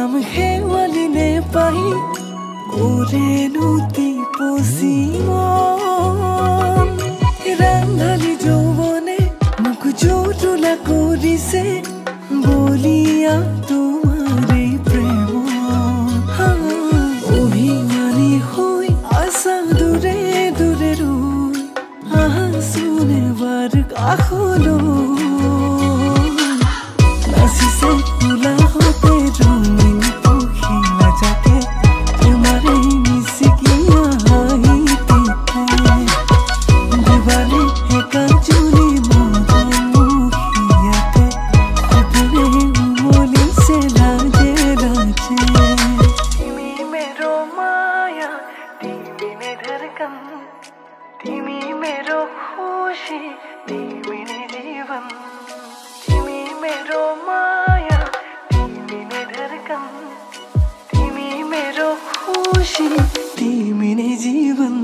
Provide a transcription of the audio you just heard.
खेवालीले पाइ ओरेनु ती पोसिमन रांधाली যৌবনে মুখ জোটুলা করিছে বলিয়া তোমারে প্রেম অভিমানী হই আশা দূরে দূরে রই আহাসুনে বার কাখলো নাচিছে ফুলা হতে রঙিন পখিলা যাকে তোমারে মিশিকিয়া হাইতে দিবারে একা চুলি মধুমুখিয়াতে अपने उंगली से लाजे लाजे तिमी मेरो माया तिमी ने धड़कन तिमी मेरो खुशी तिमी ने जीवन तिमी मेरो माया तिमी ने धड़कन तिमी मेरो खुशी तिमी ने जीवन